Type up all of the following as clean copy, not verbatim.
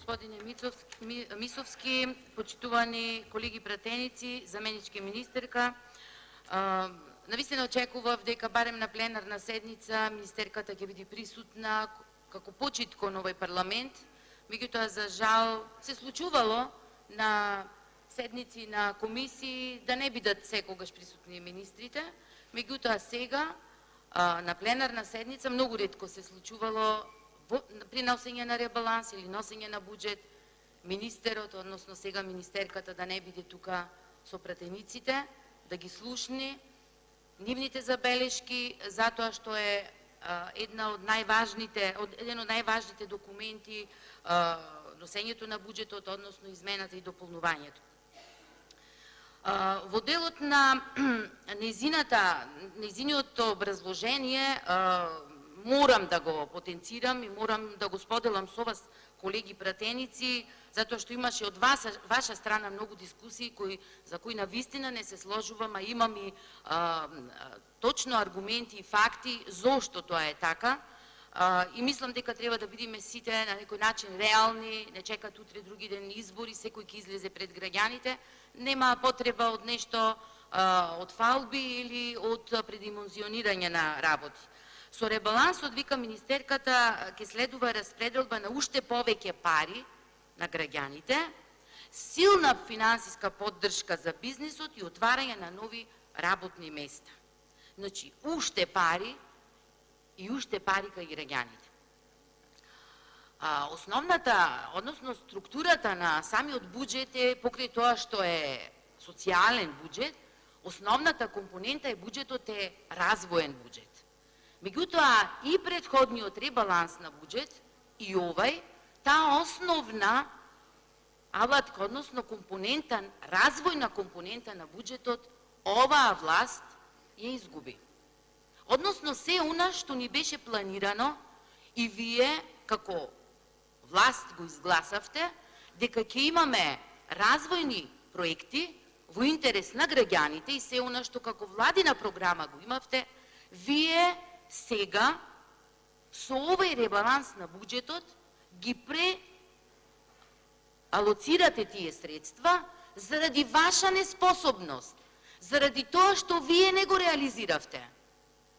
господине Мисовски, почитувани колеги пратеници, заменички министерка. Навистина очекував дека барем на пленарна седница министерката ќе биде присутна како почитко на овој парламент. Меѓутоа, за жал, се случувало на седници на комисии да не бидат секогаш присутни министрите. Меѓутоа, сега на пленарна седница многу ретко се случувало при носење на ребаланс или носење на буџет министерот, односно сега министерката да не биде тука со пратениците, да ги слушне нивните забелешки, затоа што е еден од најважните документи носењето на буџетот, односно измената и дополнувањето. Во делот на нејзиниот образложение морам да го потенцирам и морам да го споделам со вас, колеги пратеници, затоа што имаше од ваша страна многу дискусии за кои навистина не се сложувам, а имам и точно аргументи и факти зошто тоа е така. И мислам дека треба да бидеме сите на некој начин реални, не чекат утре други ден избори, секој ќе излезе пред граѓаните, нема потреба од нешто, од фалби или од предимензионирање на работи. Со ребалансот, вика министерката, ќе следува распределба на уште повеќе пари на граѓаните, силна финансиска поддршка за бизнисот и отварање на нови работни места. Значи, уште пари и уште пари кај граѓаните. Основната, односно структурата на самиот буџет е, покрај тоа што е социјален буџет, основната компонента е буџетот е развоен буџет. Меѓутоа, и предходниот ребаланс на буџет и овај, таа основна алатка, односно компонента, развојна компонента на буџетот, оваа власт ја изгуби. Односно, се она што ни беше планирано и вие, како власт, го изгласавте, дека ќе имаме развојни проекти во интерес на граѓаните и се она што како владина програма го имавте, вие сега, со овој ребаланс на буџетот, ги преалоцирате тие средства заради ваша неспособност, заради тоа што вие не го реализиравте.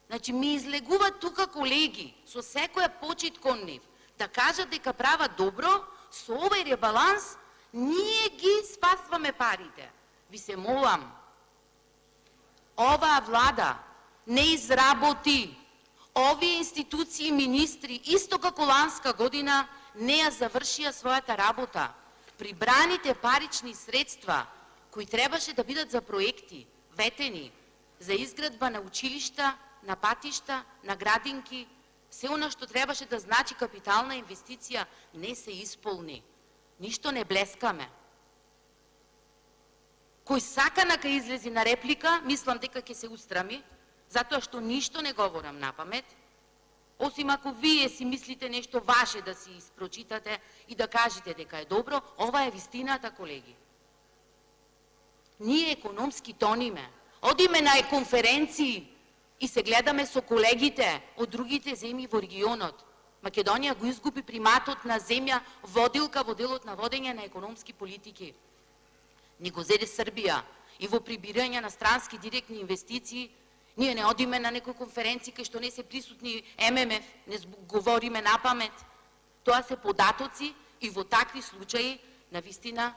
Значи, ми излегуваат тука колеги, со секоја почит кон нив, да кажат дека прават добро, со овој ребаланс ние ги спасваме парите. Ви се молам, оваа влада не изработи овие институции и министри, исто како ланска година, не ја завршија својата работа. Прибраните парични средства, кои требаше да бидат за проекти, ветени, за изградба на училишта, на патишта, на градинки, се она што требаше да значи капитална инвестиција, не се исполни. Ништо не блескаме. Кој сака нака излези на реплика, мислам дека ќе се устрами, затоа што ништо не говорам на памет, осим ако вие си мислите нешто ваше да си isпрочитате и да кажете дека е добро, ова е вистината, колеги. Ние економски тониме, одиме на конференции и се гледаме со колегите од другите земји во регионот. Македонија го изгуби приматот на земја водилка во делот на водење на економски политики. Ни го зеде Србија и во прибирање на странски директни инвестиции. Ние не одиме на некои конференции кај што не се присутни ММФ, не говориме на памет. Тоа се податоци и во такви случаи навистина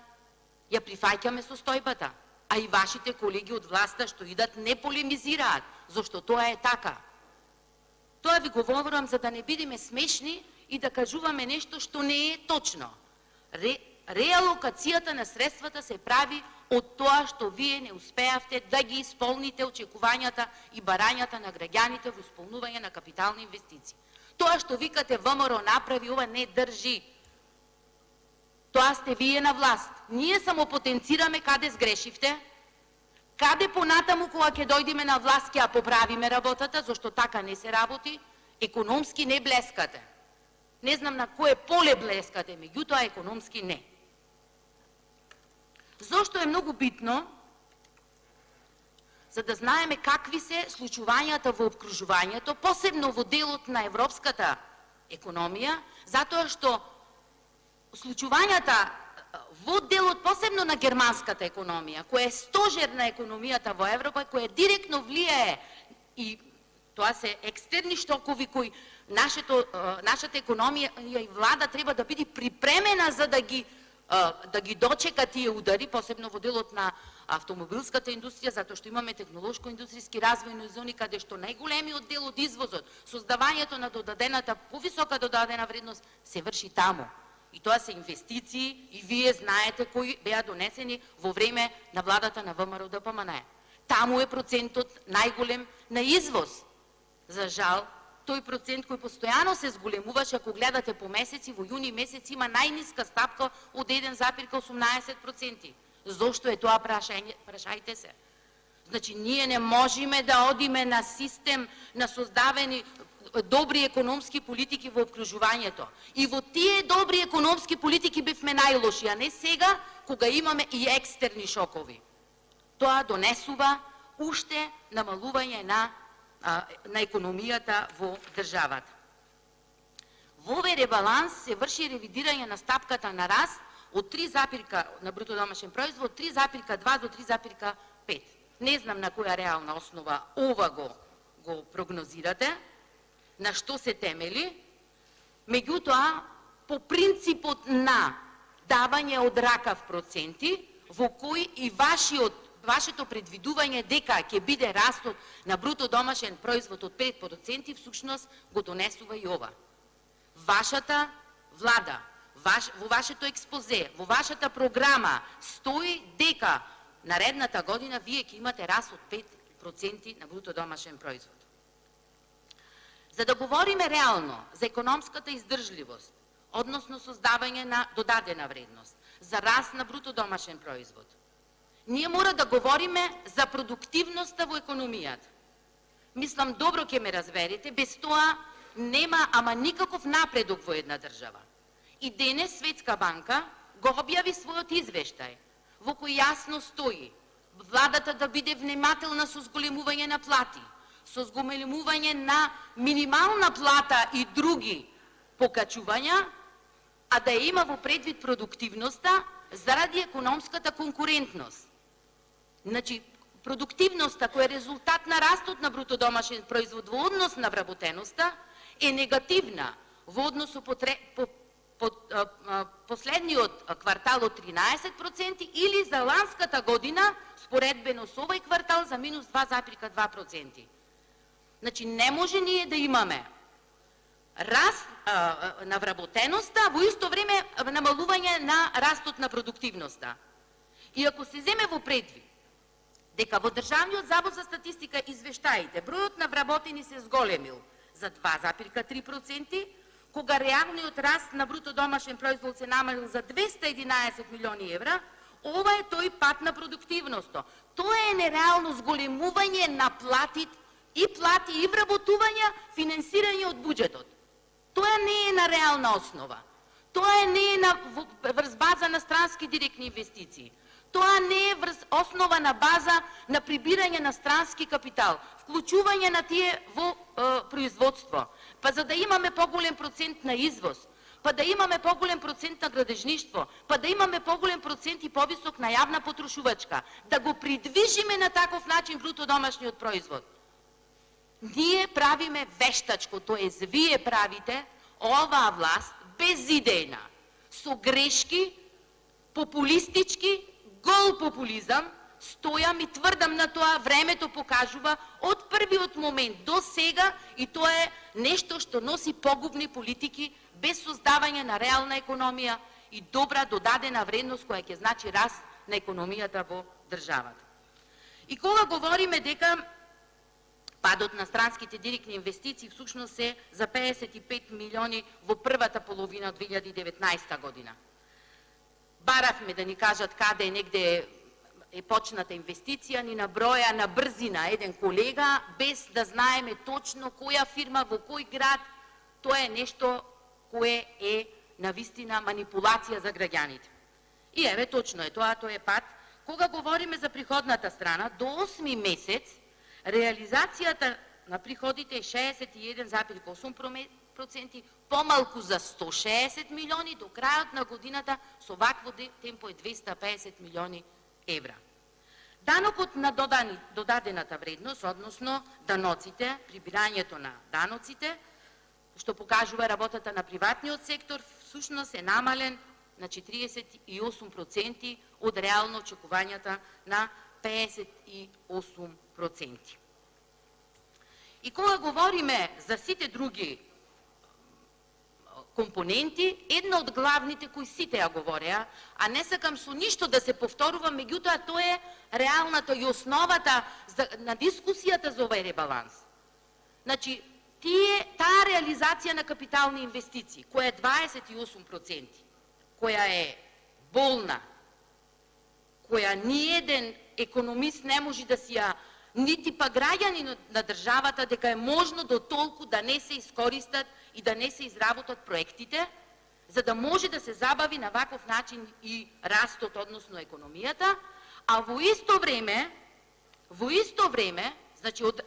ја прифаќаме состојбата. А и вашите колеги од власта што идат не полемизираат, зашто тоа е така. Тоа ви говорам за да не бидеме смешни и да кажуваме нешто што не е точно. Реалокацијата на средствата се прави од тоа што вие не успеавте да ги исполните очекувањата и барањата на граѓаните во исполнување на капитални инвестиции. Тоа што викате ВМРО направи, ова не држи. Тоа сте вие на власт. Ние само потенцираме каде сгрешивте, каде понатаму кога ќе дојдеме на власт ќе ја поправиме работата, зашто така не се работи, економски не блескате. Не знам на кое поле блескате, меѓутоа економски не. Зошто е многу битно, за да знаеме какви се случувањата во обкружувањето, посебно во делот на европската економија, затоа што случувањата во делот, посебно на германската економија, која е стожер на економијата во Европа, која директно влијае, и тоа се екстерни штокови кои нашата економија и влада треба да биде припремена за да ги дочека тие удари, посебно во делот на автомобилската индустрија, затоа што имаме технолошко-индустријски развојни зони каде што најголемиот дел од извозот, создавањето на додадената, повисока додадена вредност се врши таму. И тоа се инвестиции, и вие знаете кои беа донесени во време на владата на ВМРО ДПМН. Таму е процентот најголем на извоз. За жал, тој процент кој постојано се зголемуваше, ако гледате по месеци, во јуни месец има најниска стапка од 1,18%. Зошто е тоа, прашајте се. Значи, ние не можеме да одиме на систем на создавени добри економски политики во обкружувањето. И во тие добри економски политики бевме најлоши, а не сега, кога имаме и екстерни шокови. Тоа донесува уште намалување на економијата во државата. Во овој ребаланс се врши ревидирање на стапката на раст од 3, на бруто домашен производ, 3,2 до 3,5. Не знам на која реална основа ова го прогнозирате, на што се темели, меѓутоа, по принципот на давање од ракав проценти, во кој и вашето предвидување дека ќе биде растот на бруто домашен производ од 5%, всушност го донесува и ова. Вашата влада, во вашето експозе, во вашата програма стои дека наредната година вие ќе имате раст од 5% на бруто домашен производ. За да говориме реално за економската издржливост, односно создавање на додадена вредност, за раст на бруто домашен производ, ние мора да говориме за продуктивноста во економијата. Мислам, добро ќе ме разберете, без тоа нема ама никаков напредок во една држава. И денес Светска банка го објави својот извештај, во кој јасно стои владата да биде внимателна со зголемување на плати, со зголемување на минимална плата и други покачувања, а да има во предвид продуктивноста заради економската конкурентност. Значи, продуктивноста која е резултат на растот на бруто домашен производ во однос на вработеноста е негативна во однос со последниот квартал од 13% или за ланската година, споредбено со овој квартал, за минус 2,2%. Значи, не може ние да имаме раст на вработеноста, во исто време намалување на растот на продуктивноста. И ако се земе во предвид дека во Државниот завод за статистика извештаите бројот на вработени се зголемил за 2,3%, кога реалниот раст на бруто домашен производ се намалил за 211 милиони евра, ова е тој пат на продуктивноста. Тоа е нереално зголемување на плати и вработувања, финансирање од буџетот. Тоа не е на реална основа. Тоа не е врз база на странски директни инвестиции. Тоа не е врз основа на база на прибирање на странски капитал, вклучување на тие во производство, па за да имаме поголем процент на извоз, па да имаме поголем процент на градежништво, па да имаме поголем процент и повисок на јавна потрошувачка, да го придвижиме на таков начин бруто домашниот производ. Ние правиме вештачко, тоест вие правите оваа власт безидејна, со грешки, популистички, гол популизам. Стојам и тврдам на тоа, времето покажува од првиот момент до сега, и тоа е нешто што носи погубни политики без создавање на реална економија и добра додадена вредност која ќе значи раст на економијата во државата. И кога говориме дека падот на странските директни инвестиции всушност се за 55 милиони во првата половина од 2019 година. Баравме да ни кажат каде е негде е почната инвестиција, ни наброја на брзина еден колега, без да знаеме точно која фирма, во кој град. Тоа е нешто кое е навистина манипулација за граѓаните. И еве, точно е тоа е пат. Кога говориме за приходната страна, до 8 месец реализацијата на приходите е 61,8%, 80%, помалку за 160 милиони, до крајот на годината со вакво темпо е 250 милиони евра. Данокот на додадената вредност, односно даноците, прибирањето на даноците, што покажува работата на приватниот сектор, всушност е намален на 48% од реално очекувањата на 58%. И кога говориме за сите други компоненти, една од главните кои сите ја говореа, а не сакам со ништо да се повторувам, меѓутоа тоа е реалната и основата на дискусијата за овај ребаланс. Значи, таа реализација на капитални инвестиции, која е 28%, која е болна, која ниеден економист не може да си ја, нити па граѓани на државата, дека е можно до толку да не се искористат и да не се изработат проектите, за да може да се забави на ваков начин и растот, односно економијата, а во исто време, значи од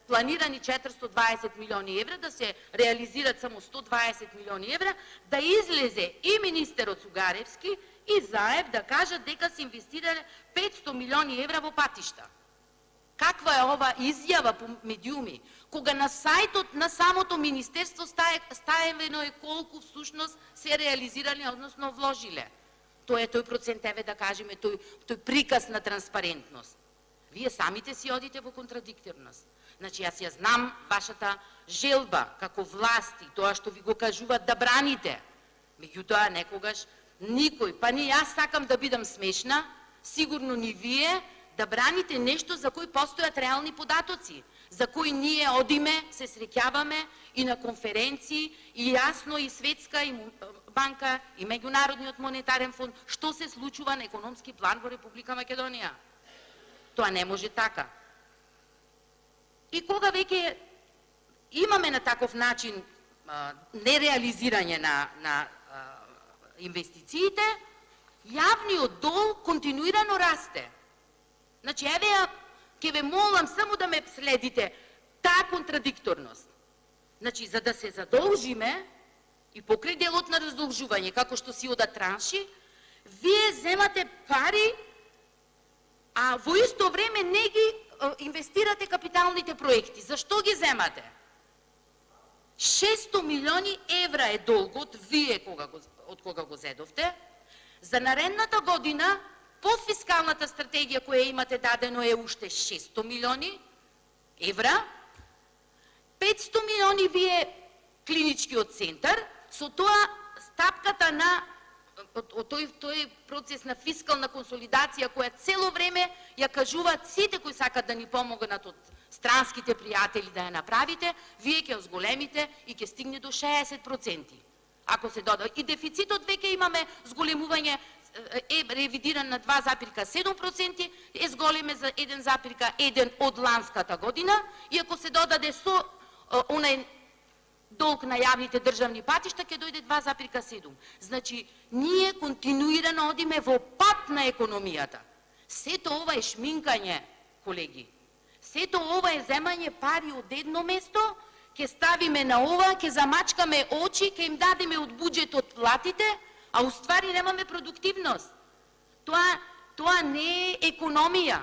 планирани 420 милиони евра, да се реализират само 120 милиони евра, да излезе и министерот Сугаревски и Заев да кажат дека се инвестирале 500 милиони евра во патишта. Каква е ова изјава по медиуми, кога на сајтот на самото министерство ставено е колку всушност се реализирали, односно вложиле. Тоа е тој процент, еве да кажеме, тој приказ на транспарентност. Вие самите си одите во контрадикторност. Значи, јас ја знам вашата желба како власти, тоа што ви го кажуваат да браните. Меѓутоа, некогаш никој, па ни јас сакам да бидам смешна, сигурно ни вие, да браните нешто за кој постојат реални податоци, за кој ние одиме, се среќаваме и на конференции, и јасно и Светска и банка и Меѓународниот монетарен фонд, што се случува на економски план во Република Македонија. Тоа не може така. И кога веќе имаме на таков начин нереализирање на инвестициите, јавниот дол континуирано расте. Значи, еве ја, ке ве молам само да ме следите, таа контрадикторност. Значи, за да се задолжиме и покрај делот на раздолжување, како што си одат транши, вие земате пари, а во исто време не ги инвестирате капиталните проекти. Зашто ги земате? 600 милиони евра е долгот, вие од кога го зедовте. За наредната година, по фискалната стратегија која имате дадено е уште 600 милиони евра. 500 милиони вие клиничкиот центар, со тоа стапката на тој процес на фискална консолидација која цело време ја кажуваат сите кои сакат да ни помогнат од странските пријатели да ја направите, вие ќе зголемите и ќе стигне до 60%. Ако се дода и дефицитот веќе имаме зголемување, е ревидиран на 2,7%, е зголеме за 1,1 од ланската година, и ако се додаде со онај долг на јавните државни патишта, ќе дојде 2,7. Значи, ние континуирано одиме во пат на економијата. Сето ова е шминкање, колеги. Сето ова е земање пари од едно место, ќе ставиме на ова, ќе замачкаме очи, ќе им дадеме од буџетот платите, а уствари немаме продуктивност. Тоа не е економија.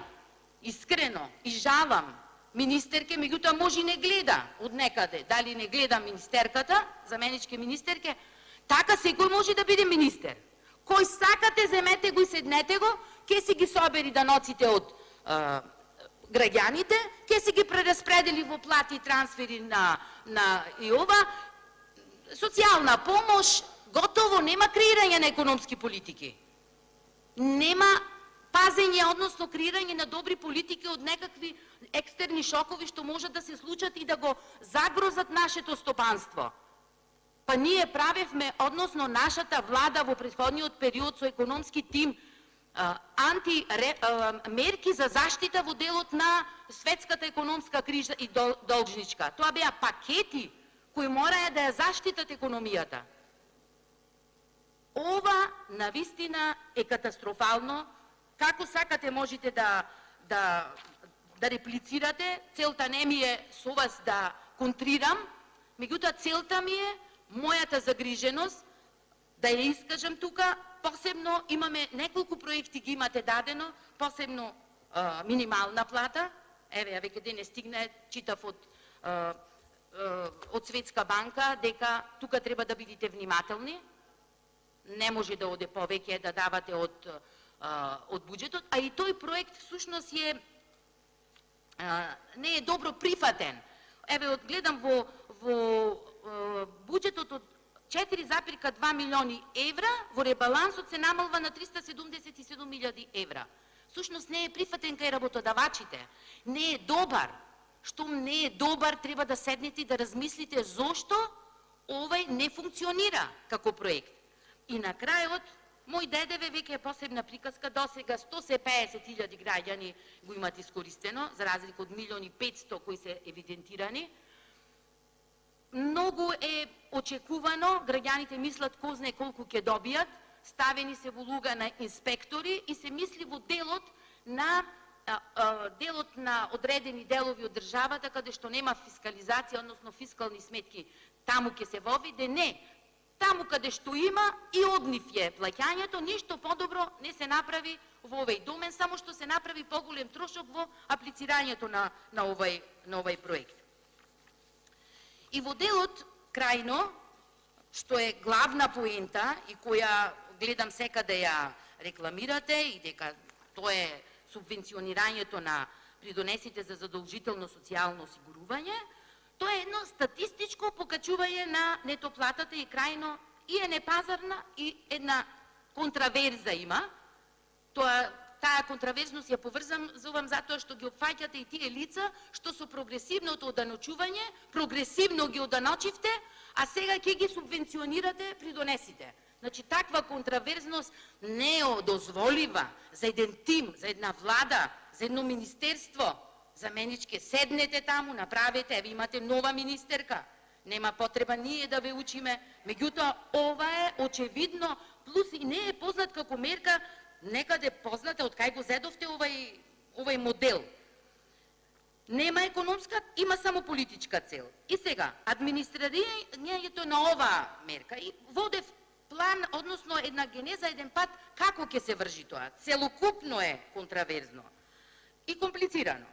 Искрено, и жалам. Министерке, меѓутоа може и не гледа од некаде. Дали не гледа министерката, заменичке министерке, така секој може да биде министер. Кој сакате, земете го и седнете го, ќе си ги собери даноците од граѓаните, ќе си ги прераспредели во плати и трансфери на и ова, социјална помош, готово, нема креирање на економски политики. Нема пазење, односно креирање на добри политики од некакви екстерни шокови што можат да се случат и да го загрозат нашето стопанство. Па ние правевме, односно нашата влада во претходниот период со економски тим, мерки за заштита во делот на светската економска криза и должничка. Тоа беа пакети кои мораа да ја заштитат економијата. Ова навистина е катастрофално. Како сакате можете да реплицирате, целта не ми е со вас да контрирам, Меѓутоа, целта ми е, мојата загриженост, да ја искажам тука, посебно имаме неколку проекти ги имате дадено, посебно минимална плата, еве, ја веќе денес стигна, читав од Светска банка, дека тука треба да бидете внимателни, не може да оде повеќе да давате од буџетот, а и тој проект всушност не е добро прифатен. Еве, гледам во буџетот од 4,2 милиони евра, во ребалансот се намалва на 377.000 евра. Всушност не е прифатен кај работодавачите. Не е добар. Штом не е добар, треба да седнете и да размислите зошто овој не функционира како проект. И на крајот, мој ДДВ веќе е посебна приказка, досега 150.000 граѓани го имат искористено, за разлика од 1.500.000 кои се евидентирани. Многу е очекувано, граѓаните мислат кој знае колку ќе добијат, ставени се во луга на инспектори и се мисли во делот на одредени делови од државата каде што нема фискализација, односно фискални сметки, таму ќе се воведе. Не, таму каде што има и од нив е плаќањето, ништо подобро не се направи во овој домен, само што се направи поголем трошок во аплицирањето на овој проект. И во делот, крајно, што е главна поента и која гледам секаде ја рекламирате и дека тоа е субвенционирањето на придонесите за задолжително социјално осигурување, тоа е едно статистичко покачување на нетоплатата и крајно и е непазарна и една контраверза има. Таа контраверзност ја поврзувам затоа што ги опфаќате и тие лица што со прогресивното оданочување, прогресивно ги оданочивте, а сега ќе ги субвенционирате придонесите. Значи, таква контраверзност не е дозволива за еден тим, за една влада, за едно министерство. Заменички седнете таму, направете, еве имате нова министерка. Нема потреба ние да ве учиме. Меѓутоа, ова е очевидно, плюс и не е познат како мерка, некаде позната од кај го зедовте овај модел. Нема економска, има само политичка цел. И сега, администрирањето на ова мерка и водев план, односно една генеза, еден пат, како ќе се вржи тоа. Целокупно е контраверзно и комплицирано.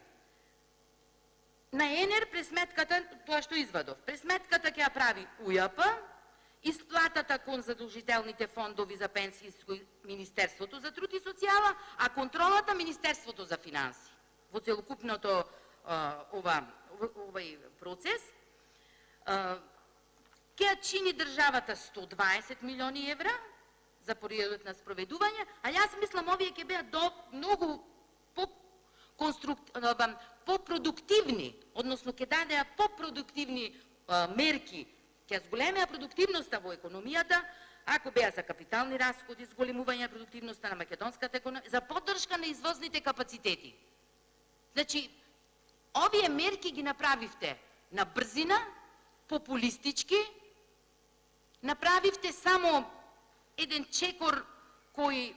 На ЕНЕР пресметката, тоа што извадов, пресметката ќе ја прави УЈП, исплатата кон задолжителните фондови за пенсијско Министерството за труд и социјала, а контролата Министерството за финанси. Во целокупното овај процес ќе ја чини државата 120 милиони евра за периодот на спроведување, а јас мислам овие ќе беат многу по-продуктивни, односно ќе дадеа по-продуктивни мерки, ќе зголемеа продуктивноста во економијата, ако беа за капитални расходи, зголемување на продуктивноста на македонската економија, за поддршка на извозните капацитети. Значи, овие мерки ги направивте на брзина, популистички, направивте само еден чекор кој,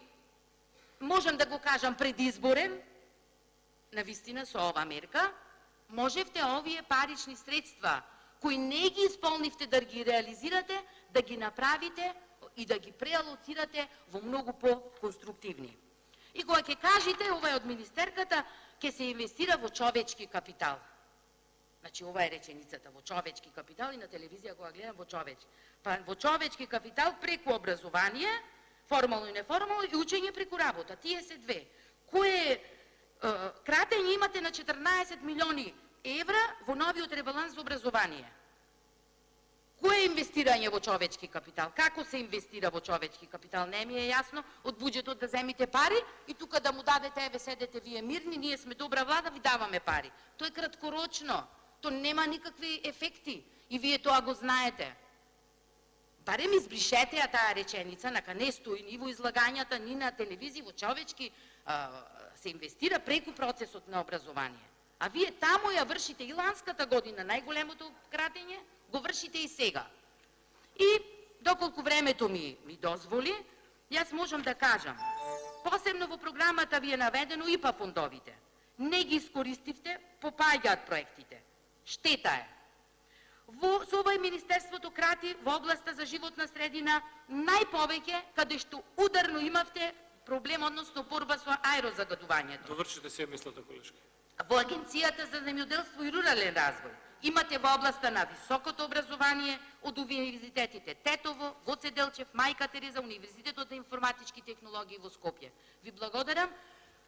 можам да го кажам, предизборен, навистина со ова мерка, можевте овие парични средства, кои не ги исполнивте да ги реализирате, да ги направите и да ги преалоцирате во многу по-конструктивни. И кога ќе кажете, ова е од министерката, ќе се инвестира во човечки капитал. Значи, ова е реченицата, во човечки капитал, и на телевизија кога гледам во човечки. Па во човечки капитал преку образование, формално и неформално, и учење преку работа. Тие се две. Кое кратење имате на 14 милиони евра во новиот ребаланс за образование? Кое е инвестирање во човечки капитал? Како се инвестира во човечки капитал? Не ми е јасно од буџетот да земите пари и тука да му дадете, еве седете вие мирни, ние сме добра влада, ви даваме пари. Тоа е краткорочно. То нема никакви ефекти и вие тоа го знаете. Барем избришете ја таа реченица, нака не стои ни во излагањата, ни на телевизија, во човечки се инвестира преку процесот на образование. А вие таму ја вршите и ланската година, најголемото кратење, го вршите и сега. И доколку времето ми дозволи, јас можам да кажам, посебно во програмата ви е наведено ИПА фондовите. Не ги искористивте, попаѓаат проектите. Штета е. Со овој Министерството крати во областа за животна средина најповеќе, каде што ударно имавте проблем, односно борба со аерозагадувањето. Довршите се мислата, колешки. Во Агенцијата за земјоделство и рурален развој имате во областа на високото образование од универзитетите Тетово, Гоце Делчев, Мајка Тереза, Универзитетот на информатички технологии во Скопје. Ви благодарам.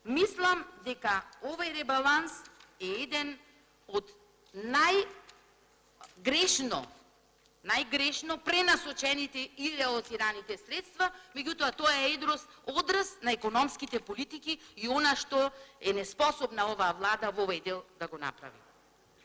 Мислам дека овој ребаланс е еден од најгрешно пренасочените и реалоцираните средства, меѓутоа тоа е одраз на економските политики и она што е неспособна оваа влада во овој дел да го направи.